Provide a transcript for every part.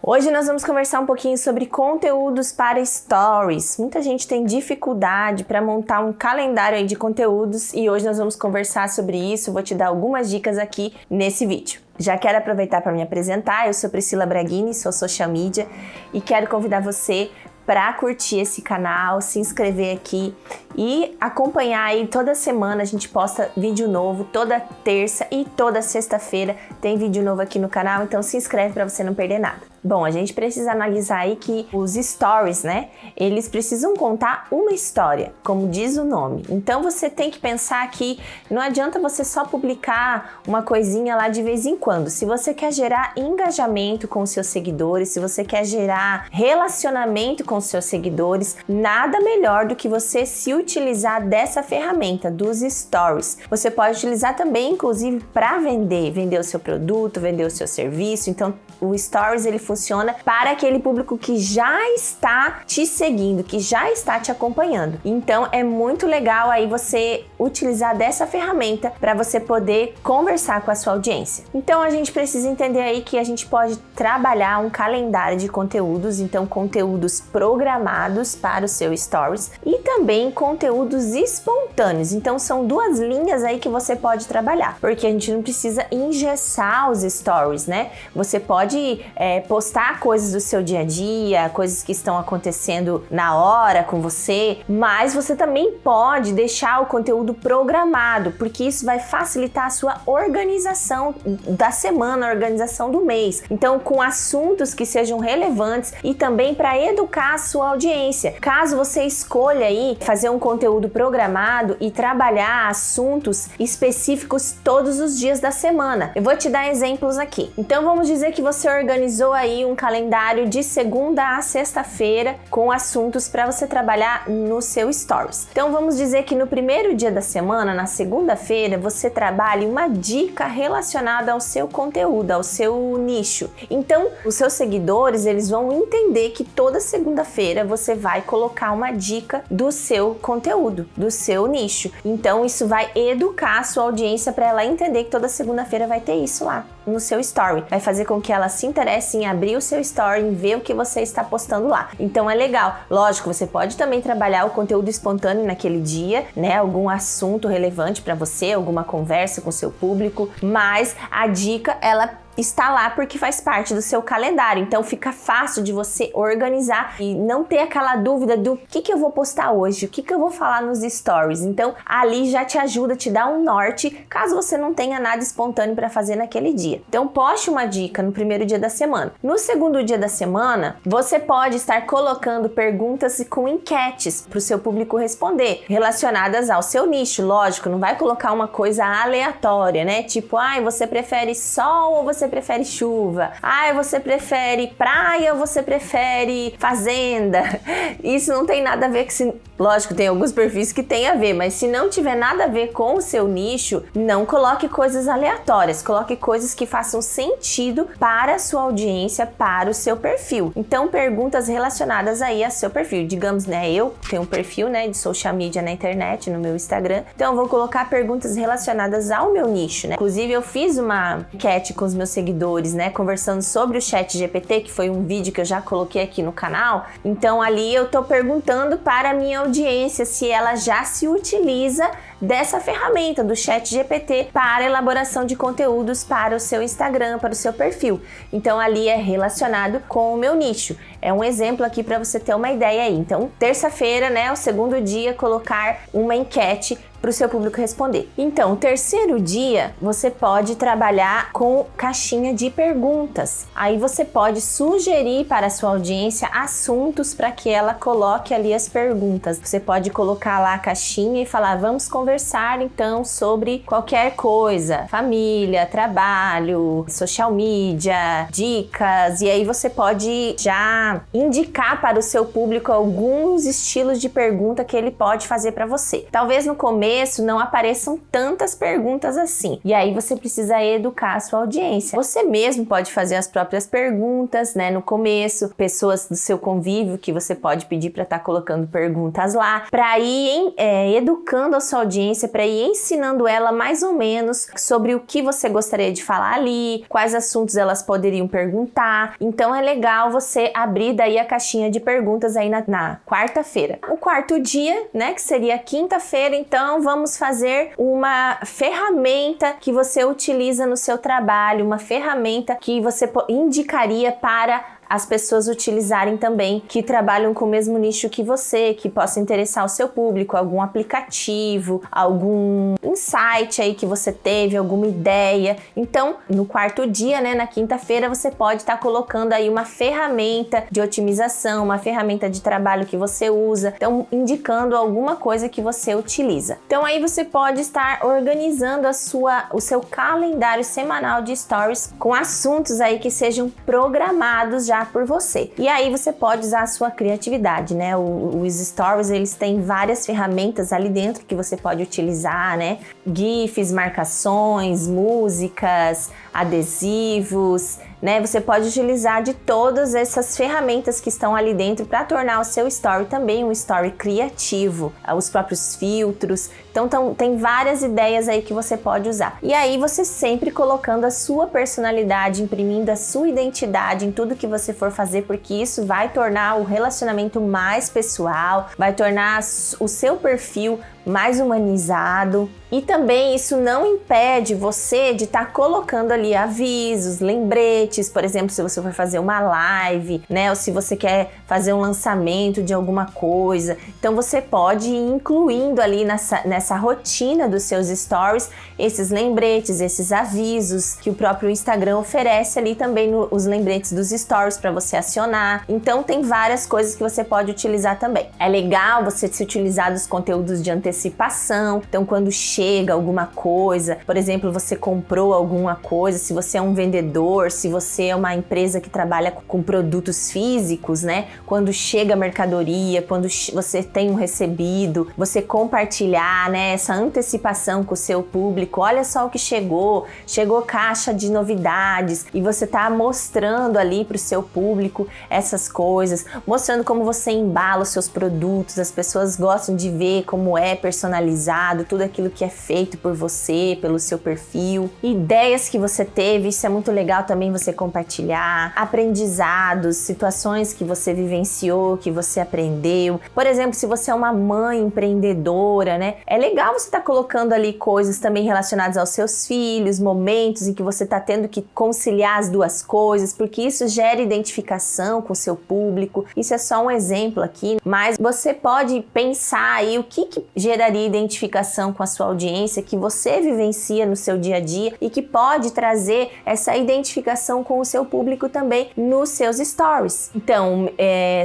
Hoje nós vamos conversar um pouquinho sobre conteúdos para stories. Muita gente tem dificuldade para montar um calendário aí de conteúdos e hoje nós vamos conversar sobre isso. Vou te dar algumas dicas aqui nesse vídeo. Já quero aproveitar para me apresentar. Eu sou Priscila Braghini, sou social media e quero convidar você para curtir esse canal, se inscrever aqui e acompanhar aí toda semana. A gente posta vídeo novo, toda terça e toda sexta-feira tem vídeo novo aqui no canal, então se inscreve para você não perder nada. Bom, a gente precisa analisar aí que os stories, né, eles precisam contar uma história, como diz o nome. Então você tem que pensar que não adianta você só publicar uma coisinha lá de vez em quando. Se você quer gerar engajamento com os seus seguidores, se você quer gerar relacionamento com os seus seguidores, nada melhor do que você se utilizar dessa ferramenta dos stories. Você pode utilizar também, inclusive, para vender o seu produto, vender o seu serviço. Então, o stories ele funciona para aquele público que já está te seguindo, que já está te acompanhando. Então, é muito legal aí você utilizar dessa ferramenta para você poder conversar com a sua audiência. Então, a gente precisa entender aí que a gente pode trabalhar um calendário de conteúdos, então conteúdos programados para o seu stories e também conteúdos espontâneos. Então são duas linhas aí que você pode trabalhar, porque a gente não precisa engessar os stories, né? Você pode postar coisas do seu dia a dia, coisas que estão acontecendo na hora com você, mas você também pode deixar o conteúdo programado, porque isso vai facilitar a sua organização da semana, a organização do mês. Então, com assuntos que sejam relevantes e também para educar a sua audiência. Caso você escolha aí fazer um conteúdo programado e trabalhar assuntos específicos todos os dias da semana. Eu vou te dar exemplos aqui. Então, vamos dizer que você organizou aí um calendário de segunda a sexta-feira com assuntos para você trabalhar no seu stories. Então, vamos dizer que no primeiro dia da semana, na segunda-feira, você trabalhe uma dica relacionada ao seu conteúdo, ao seu nicho. Então, os seus seguidores, eles vão entender que toda segunda-feira você vai colocar uma dica do seu conteúdo, do seu nicho. Então, isso vai educar a sua audiência para ela entender que toda segunda-feira vai ter isso lá no seu story. Vai fazer com que ela se interesse em abrir o seu story, em ver o que você está postando lá. Então, é legal. Lógico, você pode também trabalhar o conteúdo espontâneo naquele dia, né? Algum assunto relevante para você, alguma conversa com o seu público, mas a dica, ela está lá porque faz parte do seu calendário, então fica fácil de você organizar e não ter aquela dúvida do que eu vou postar hoje, o que eu vou falar nos stories. Então ali já te ajuda, te dá um norte, caso você não tenha nada espontâneo para fazer naquele dia. Então poste uma dica no primeiro dia da semana. No segundo dia da semana, você pode estar colocando perguntas com enquetes para o seu público responder, relacionadas ao seu nicho. Lógico, não vai colocar uma coisa aleatória, né? Tipo, você prefere sol ou você prefere chuva? Você prefere praia ou você prefere fazenda? Isso não tem nada a ver com... Lógico, tem alguns perfis que tem a ver, mas se não tiver nada a ver com o seu nicho, não coloque coisas aleatórias, coloque coisas que façam sentido para a sua audiência, para o seu perfil. Então, perguntas relacionadas aí ao seu perfil. Digamos, né, eu tenho um perfil, né, de social media na internet, no meu Instagram, então eu vou colocar perguntas relacionadas ao meu nicho, né? Inclusive, eu fiz uma enquete com os meus seguidores, né, conversando sobre o ChatGPT, que foi um vídeo que eu já coloquei aqui no canal. Então, ali eu tô perguntando para a minha audiência se ela já se utiliza dessa ferramenta do ChatGPT para elaboração de conteúdos para o seu Instagram, para o seu perfil. Então ali é relacionado com o meu nicho. É um exemplo aqui para você ter uma ideia aí. Então, terça-feira, né, o segundo dia, colocar uma enquete para o seu público responder. Então, o terceiro dia, você pode trabalhar com caixinha de perguntas. Aí você pode sugerir para a sua audiência assuntos para que ela coloque ali as perguntas. Você pode colocar lá a caixinha e falar, vamos conversar então sobre qualquer coisa, família, trabalho, social media, dicas, e aí você pode já indicar para o seu público alguns estilos de pergunta que ele pode fazer para você. Talvez no começo começo não apareçam tantas perguntas assim. E aí você precisa educar a sua audiência. Você mesmo pode fazer as próprias perguntas, né, no começo, pessoas do seu convívio que você pode pedir para estar colocando perguntas lá, para ir educando a sua audiência, para ir ensinando ela mais ou menos sobre o que você gostaria de falar ali, quais assuntos elas poderiam perguntar. Então é legal você abrir daí a caixinha de perguntas aí na quarta-feira. O quarto dia, né, que seria a quinta-feira, então vamos fazer uma ferramenta que você utiliza no seu trabalho, uma ferramenta que você indicaria para as pessoas utilizarem também, que trabalham com o mesmo nicho que você, que possa interessar o seu público, algum aplicativo, algum insight aí que você teve, alguma ideia. Então, no quarto dia, né, na quinta-feira, você pode estar colocando aí uma ferramenta de otimização, uma ferramenta de trabalho que você usa, então indicando alguma coisa que você utiliza. Então aí você pode estar organizando o seu calendário semanal de stories com assuntos aí que sejam programados já por você. E aí você pode usar a sua criatividade, né? Os stories, eles têm várias ferramentas ali dentro que você pode utilizar, né? GIFs, marcações, músicas, adesivos, né? Você pode utilizar de todas essas ferramentas que estão ali dentro para tornar o seu story também um story criativo, os próprios filtros. Então tem várias ideias aí que você pode usar. E aí você sempre colocando a sua personalidade, imprimindo a sua identidade em tudo que você for fazer, porque isso vai tornar o relacionamento mais pessoal, vai tornar o seu perfil mais humanizado. E também isso não impede você de estar colocando ali avisos, lembretes, por exemplo, se você for fazer uma live, né, ou se você quer fazer um lançamento de alguma coisa. Então você pode ir incluindo ali nessa rotina dos seus stories esses lembretes, esses avisos que o próprio Instagram oferece ali também os lembretes dos stories para você acionar. Então tem várias coisas que você pode utilizar também. É legal você se utilizar dos conteúdos de antecipação. Então quando chega alguma coisa, por exemplo, você comprou alguma coisa, se você é um vendedor, se você é uma empresa que trabalha com produtos físicos, né? Quando chega a mercadoria, quando você tem um recebido, você compartilhar, né, essa antecipação com o seu público. Olha só o que chegou caixa de novidades, e você tá mostrando ali para o seu público essas coisas, mostrando como você embala os seus produtos. As pessoas gostam de ver como é personalizado, tudo aquilo que é feito por você, pelo seu perfil, ideias que você teve, isso é muito legal também você compartilhar, aprendizados, situações que você vivenciou, que você aprendeu. Por exemplo, se você é uma mãe empreendedora, né, é legal você estar colocando ali coisas também relacionadas aos seus filhos, momentos em que você está tendo que conciliar as duas coisas, porque isso gera identificação com o seu público. Isso é só um exemplo aqui, mas você pode pensar aí o que geraria identificação com a sua audiência, que você vivencia no seu dia a dia e que pode trazer essa identificação com o seu público também nos seus stories. Então,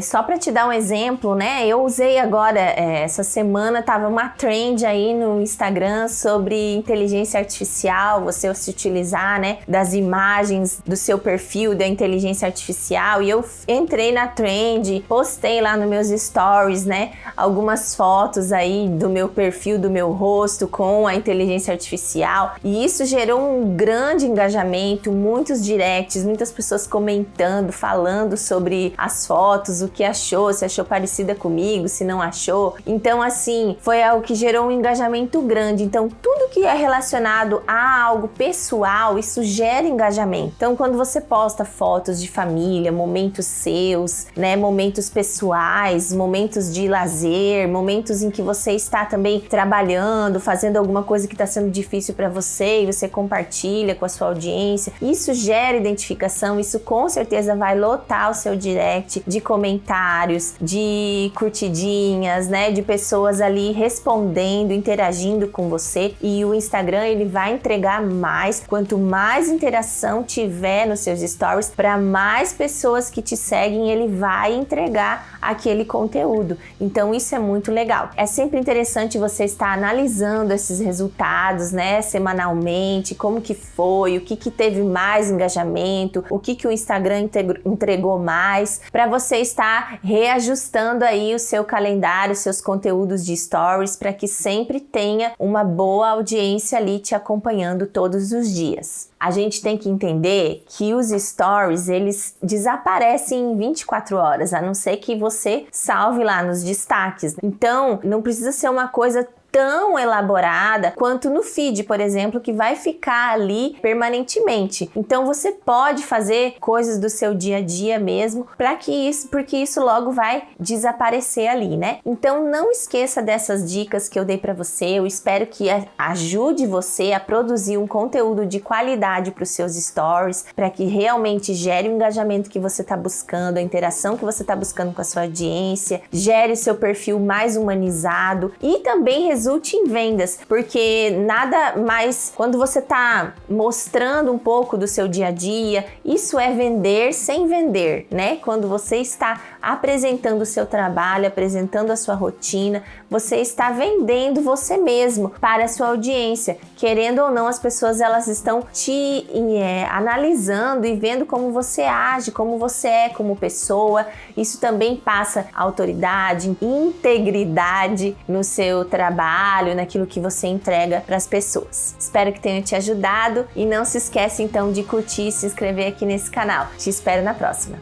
só para te dar um exemplo, né, eu usei agora, essa semana tava uma trend aí no Instagram sobre inteligência artificial, você se utilizar, né, das imagens do seu perfil da inteligência artificial, e eu entrei na trend, postei lá nos meus stories, né, algumas fotos aí do meu perfil, do meu rosto com a inteligência artificial, e isso gerou um grande engajamento, muitos directs, muitas pessoas comentando, falando sobre as fotos, o que achou, se achou parecida comigo, se não achou. Então, assim, foi algo que gerou um engajamento grande. Então, tudo que é relacionado a algo pessoal, isso gera engajamento. Então, quando você posta fotos de família, momentos seus, né, momentos pessoais, momentos de lazer, momentos em que você está também trabalhando, fazendo alguma coisa que está sendo difícil para você, e você compartilha com a sua audiência, isso gera identificação, isso com certeza vai lotar o seu direct de comentários, de curtidinhas, né, de pessoas ali respondendo, interagindo com você. E o Instagram, ele vai entregar mais, quanto mais interação tiver nos seus stories, para mais pessoas que te seguem, ele vai entregar aquele conteúdo. Então isso é muito legal. É sempre interessante você estar analisando esses resultados, né, semanalmente, como que foi, o que teve mais engajamento, o que o Instagram entregou mais, para você estar reajustando aí o seu calendário, seus conteúdos de stories, para que sempre sempre tenha uma boa audiência ali te acompanhando todos os dias. A gente tem que entender que os stories, eles desaparecem em 24 horas, a não ser que você salve lá nos destaques. Então, não precisa ser uma coisa tão elaborada quanto no feed, por exemplo, que vai ficar ali permanentemente. Então você pode fazer coisas do seu dia a dia mesmo, porque isso logo vai desaparecer ali, né? Então não esqueça dessas dicas que eu dei para você. Eu espero que ajude você a produzir um conteúdo de qualidade para os seus stories, para que realmente gere o engajamento que você está buscando, a interação que você está buscando com a sua audiência, gere seu perfil mais humanizado e também resulte em vendas, porque nada mais, quando você está mostrando um pouco do seu dia a dia, isso é vender sem vender, né? Quando você está apresentando o seu trabalho, apresentando a sua rotina, você está vendendo você mesmo para a sua audiência. Querendo ou não, as pessoas elas estão te analisando e vendo como você age, como você é como pessoa. Isso também passa autoridade, integridade no seu trabalho, naquilo que você entrega para as pessoas. Espero que tenha te ajudado e não se esqueça então de curtir e se inscrever aqui nesse canal. Te espero na próxima.